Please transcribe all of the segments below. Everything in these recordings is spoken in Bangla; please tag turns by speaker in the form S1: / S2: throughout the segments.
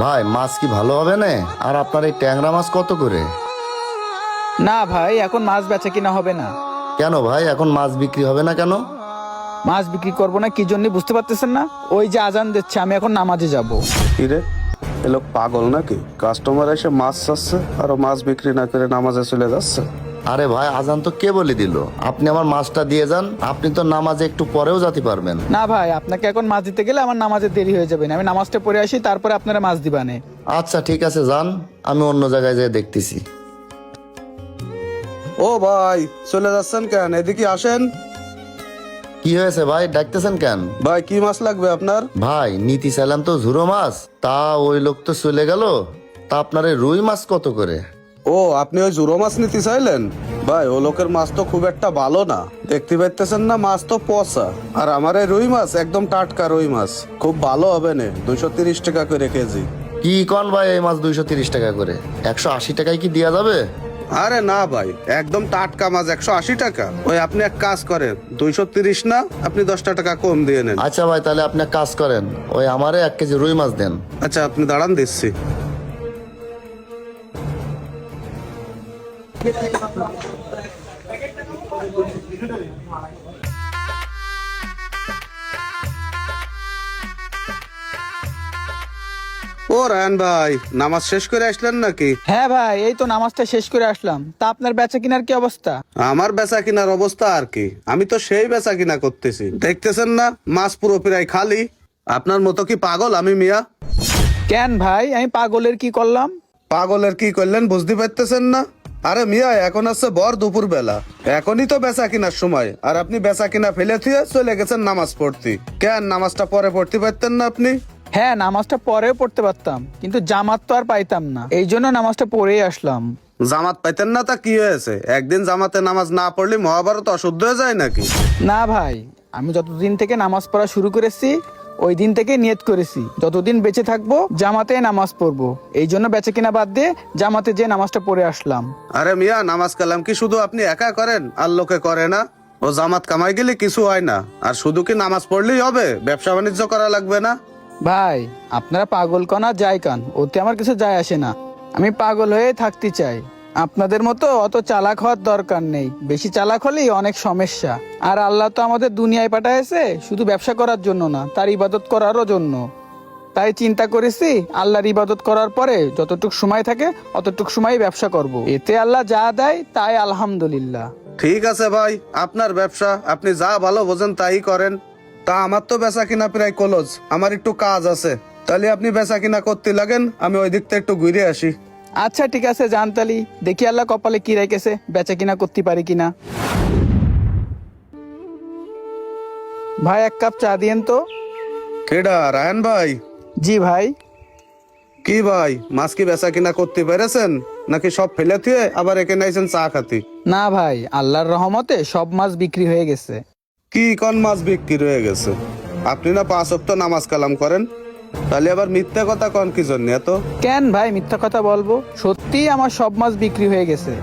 S1: ভাই মাছ কি ভালো হবে না? আর আপনার এই ট্যাংরা মাছ কত করে?
S2: না ভাই, এখন মাছ বেচা কিনা হবে না।
S1: কেন ভাই, এখন মাছ বিক্রি হবে না কেন?
S2: মাছ বিক্রি করবো না কি জন্য বুঝতে পারতেছেন না? ওই যে আজান দিচ্ছে, আমি এখন নামাজে যাব।
S3: কিরে, এ লোক পাগল নাকি? কাস্টমার এসে মাছ চাচ্ছে আর ও মাছ বিক্রি না করে নামাজে চলে যাচ্ছে।
S1: আরে ভাই, আজান তো কে বলে দিল? আপনি আমার মাছটা দিয়ে যান, আপনি তো নামাজে একটু পরেও যেতে পারবেন।
S2: না ভাই, আপনাকে এখন মাছ দিতে গেলে আমার নামাজে দেরি হয়ে যাবে না। আমি নামাজটা পড়ে আসি, তারপরে আপনারা মাছ দিবানে।
S1: আচ্ছা ঠিক আছে, যান, আমি অন্য জায়গায় যেয়ে দেখতেছি।
S3: ও ভাই, চলে যাচ্ছেন কেন? এদিকে আসেন।
S1: কি হয়েছে ভাই, ডাকতেছেন কেন?
S3: ভাই, কি মাছ লাগবে আপনার?
S1: ভাই নিতি চাইলাম তো ঝুরো মাছ, তা ওই লোক তো চলে গেল। তা আপনার এই রুই মাছ কত করে?
S3: ও, আপনি ওই জুরো মাছ নিতে চাইলেন? ভাই, ও লোকের মাছ তো খুব একটা ভালো না, দেখতে পাইতেছেন না, মাছ তো পচা। আর আমার এই রুই মাছ একদম টাটকা রুই মাছ, খুব ভালো হবে না। 230 টাকা করে কেজি।
S1: কি কন ভাই, এই মাছ 230 টাকা করে? 180 টাকায় কি দেওয়া যাবে?
S3: আরে না ভাই, একদম টাটকা মাছ 180 টাকা। ওই আপনি এক কাজ করেন, 230 না, আপনি 10 টাকা কম দিয়ে নেন।
S1: আচ্ছা ভাই, তাহলে আপনি এক কাজ করেন, ওই আমারে 1 কেজি রুই মাছ দেন।
S3: আচ্ছা, আপনি দাঁড়ান, দিচ্ছি। ও রায়ন ভাই, নামাজ শেষ করে আসলেন নাকি?
S2: হ্যাঁ ভাই, এই তো নামাজটা শেষ করে আসলাম। তা আপনার বেচা কিনার কি অবস্থা?
S3: আমার বেচা কিনার অবস্থা আর কি, আমি তো সেই বেচা কিনা করতেছি, দেখতেছেন না মাছ পুরো প্রায় খালি। আপনার মতো কি পাগল আমি মিয়া?
S2: কেন ভাই, আমি পাগলের কি করলাম?
S3: পাগলের কি করলেন বুঝতে পারতেছেন না? আরে মিয়া, এখন আছে ভর দুপুর বেলা, এখনই তো বেচা কিনার সময়, আর আপনি বেচা কিনা ফেলে থুয়ে চলে গেছেন নামাজ পড়তে। কেন, নামাজটা পরে পড়তে পারতেন না আপনি?
S2: হ্যাঁ, নামাজটা পরেও পড়তে পারতাম, কিন্তু জামাত তো আর পাইতাম না, এই জন্য নামাজটা পড়েই আসলাম।
S3: জামাত পাইতেন না তা কি হয়েছে? একদিন জামাতে নামাজ না পড়লে মহাভারত অশুদ্ধ হয়ে যায় নাকি?
S2: না ভাই, আমি যতদিন থেকে নামাজ পড়া শুরু করেছি ওই দিন থেকে নিয়ত করেছি যতদিন বেঁচে থাকবো জামাতে নামাজ পড়বো। এই জন্য বেঁচে কিনা বাদ দিয়ে জামাতে যে নামাজটা পড়ে আসলাম।
S3: আরে মিয়া, নামাজ কালাম কি শুধু আপনি একা করেন আর লোকে করে না? ও জামাত কামাই গেলে কিছু হয় না। আর শুধু কি নামাজ পড়লেই হবে? ব্যবসা বাণিজ্য করা লাগবে না?
S2: ভাই, আপনারা পাগল কনা যায় কান, ওতে আমার কিছু যায় আসে না। আমি পাগল হয়ে থাকতে চাই, আপনাদের মতো অত চালাক হওয়ার দরকার নেই। বেশি চালাক হলেই অনেক সমস্যা। আর আল্লাহ তো আমাদের দুনিয়ায় পাঠাইছে শুধু ব্যবসা করার জন্য না, তার ইবাদত করারও জন্য। তাই চিন্তা করেছি আল্লাহর ইবাদত করার পরে যতটুক সময় থাকে অতটুক সময় ব্যবসা করব। এতে আল্লাহ যা দেয় তাই আলহামদুলিল্লাহ।
S3: ঠিক আছে ভাই, আপনার ব্যবসা, আপনি যা ভালো বোঝেন তাই করেন। তা আমার তো বেচা কিনা প্রায় ক্লোজ, আমার একটু কাজ আছে। তাহলে আপনি বেচা কিনা করতে লাগেন, আমি ওই দিকটা একটু ঘুরে আসি।
S2: আচ্ছা ঠিক আছে, জানতালি দেখি আল্লাহ কপালে কি রেখেছে, বেচা কিনা করতে পারি কিনা। ভাই, 1 কাপ চা দিয়েন তো।
S3: কেডা, রায়ন ভাই?
S2: জি ভাই।
S3: কি ভাই, মাছ কি বেচা কিনা করতে পেরেছেন নাকি সব ফেলে থুয়ে আবার এখানে আইছেন চা খাতি?
S2: না ভাই, আল্লাহর রহমতে সব মাছ বিক্রি হয়ে গেছে।
S3: কি কোন মাছ বিক্রি হয়ে গেছে? আপনি না 5 ওয়াক্ত নামাজ কালাম করেন, তাহলে আবার মিথ্যা কথা কোন কি জন্য এত?
S2: কেন ভাই মিথ্যা কথা বলবো? সত্যি আমার সব মাছ বিক্রি হয়ে গেছে।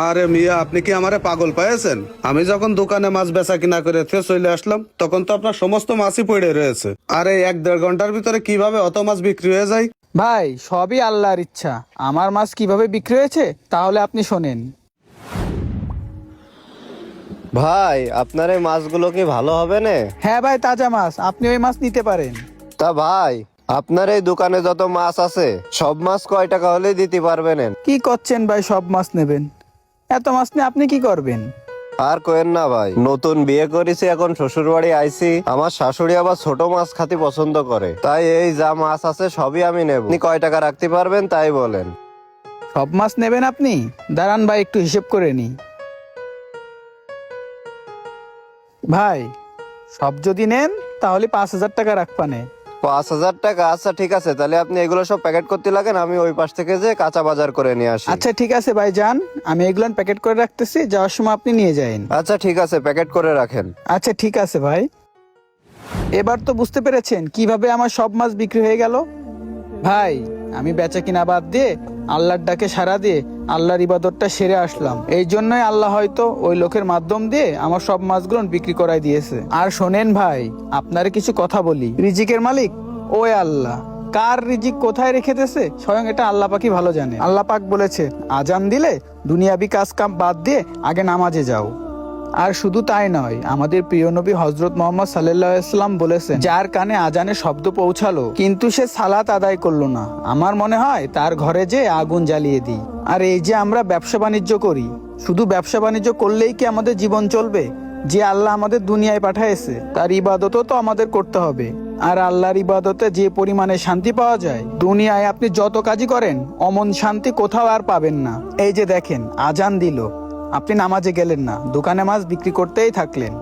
S3: আরে মিয়া, আপনি কি আমারে পাগল পেয়েছেন? আমি যখন দোকানে মাছ বেচা কিনা করে ফের চলে আসলাম, তখন তো আপনার সমস্ত মাছই পড়ে রয়েছে। আরে 1-1.5 ঘন্টার ভিতরে কিভাবে অত মাছ বিক্রি হয়ে যায়?
S2: ভাই, সবই আল্লাহর ইচ্ছা। আমার মাছ কিভাবে বিক্রি হয়েছে তাহলে আপনি শোনেন।
S4: ভাই, আপনার এই মাছগুলো কি ভালো হবে না?
S2: হ্যাঁ ভাই, তাজা মাছ, আপনি ওই মাছ নিতে পারেন।
S4: তা ভাই, আপনার এই দোকানে যত মাছ আছে সব মাছ কয় টাকা হলে দিতে পারবেন?
S2: কি করছেন ভাই, সব মাছ নেবেন? এত মাছ নিয়ে আপনি কি করবেন?
S4: আর কোয়েন না ভাই, নতুন বিয়ে করেছি, এখন শ্বশুর বাড়ি আইছি। আমার শাশুড়ি আবার ছোট মাছ খাতি পছন্দ করে, তাই এই যা মাছ আছে সবই আমি নেব। আপনি কয় টাকা রাখতে পারবেন তাই বলেন।
S2: সব মাছ নেবেন আপনি? দাঁড়ান ভাই, একটু হিসেব করে নি। ভাই, সব যদি নেন তাহলে 5,000 টাকা রাখবানে।
S4: 5,000 টাকা? আচ্ছা ঠিক আছে, তাহলে আপনি এগুলো সব প্যাকেট করতে লাগেন, আমি ওই পাশ থেকে যে কাঁচা বাজার করে নিয়ে আসি।
S2: আচ্ছা ঠিক আছে ভাই, যান, আমি এগুলো প্যাকেট করে রাখতেছি, যাওয়ার সময় আপনি নিয়ে যাবেন।
S4: আচ্ছা ঠিক আছে, প্যাকেট করে রাখেন।
S2: আচ্ছা ঠিক আছে ভাই। এবার তো বুঝতে পেরেছেন কিভাবে আমার সব মাছ বিক্রি হয়ে গেল। ভাই, আমি বেচা কিনা বাদ দিয়ে আল্লাহর ডাকে সাড়া দিয়ে আল্লাহর ইবাদতটা সেরে আসলাম। এই জন্যই আল্লাহ হয়তো ওই লোকের মাধ্যম দিয়ে আমার সব মাছগুলো বিক্রি করাই দিয়েছে। আর শোনেন ভাই, আপনারে কিছু কথা বলি, রিজিকের মালিক ওই আল্লাহ, কার রিজিক কোথায় রেখে দিয়েছে স্বয়ং এটা আল্লাহ পাকই ভালো জানে। আল্লাহ পাক বলেছে, আজান দিলে দুনিয়াবি কাজ কাম বাদ দিয়ে আগে নামাজে যাও। আর শুধু তাই নয়, আমাদের প্রিয় নবী হযরত মুহাম্মদ সাল্লাল্লাহু আলাইহি ওয়াসাল্লাম বলেছেন, যার কানে আজানের শব্দ পৌঁছালো কিন্তু সে সালাত আদায় করলো না, আমার মনে হয় তার ঘরে যে আগুন জ্বালিয়ে দিই। আর এই যে আমরা ব্যবসা বাণিজ্য করি, শুধু ব্যবসা বাণিজ্য করলেই কি আমাদের জীবন চলবে? যে আল্লাহ আমাদের দুনিয়ায় পাঠাইছে তার ইবাদতও তো আমাদের করতে হবে। আর আল্লাহর ইবাদতে যে পরিমাণে শান্তি পাওয়া যায়, দুনিয়ায় আপনি যত কাজই করেন অমন শান্তি কোথাও আর পাবেন না। এই যে দেখেন, আজান দিল, আপনি নামাজে গেলেন না, দোকানে মাছ বিক্রি করতেই থাকলেন।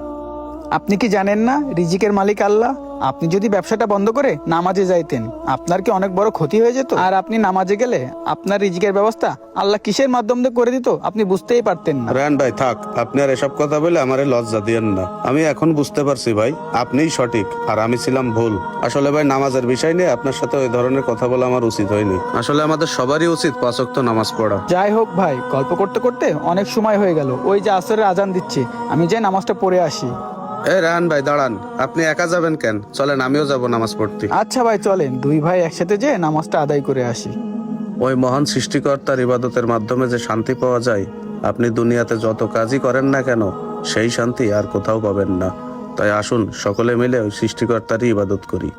S2: আপনি কি জানেন না রিজিকের মালিক আল্লাহ? আপনি যদি ব্যবসাটা বন্ধ করে নামাজে যাইতেন, আপনার কি অনেক বড় ক্ষতি হয়ে যেত? আর আপনি নামাজে গেলে আপনার রিজিকের ব্যবস্থা আল্লাহ কিসের মাধ্যম দিয়ে করে দিত আপনি বুঝতেই পারতেন না।
S3: রায়হান ভাই থাক, আপনি আর এসব কথা বলে আমারে লজ্জা দিয়েন না। আমি এখন বুঝতে পারছি ভাই, আপনিই সঠিক আর আমি ছিলাম ভুল। আসলে ভাই নামাজের বিষয় নিয়ে আপনার সাথে ওই ধরনের কথা বলা আমার উচিত হয়নি। আসলে আমাদের সবারই উচিত 5 ওয়াক্ত নামাজ পড়া।
S2: যাই হোক ভাই, গল্প করতে করতে অনেক সময় হয়ে গেল, ওই যে আসরের আজান দিচ্ছে, আমি যাই নামাজটা পড়ে আসি।
S3: এই রায়হান ভাই দাঁড়ান, আপনি একা যাবেন কেন? চলেন আমিও যাব নামাজ পড়তে।
S2: আচ্ছা ভাই চলেন, দুই ভাই একসাথে যেয়ে নামাজটা আদায় করে আসি।
S3: ওই মহান সৃষ্টিকর্তার ইবাদতের মাধ্যমে যে শান্তি পাওয়া যায়, আপনি দুনিয়াতে যত কাজই করেন না কেন সেই শান্তি আর কোথাও পাবেন না। তাই আসুন সকলে মিলে ওই সৃষ্টিকর্তারই ইবাদত করি।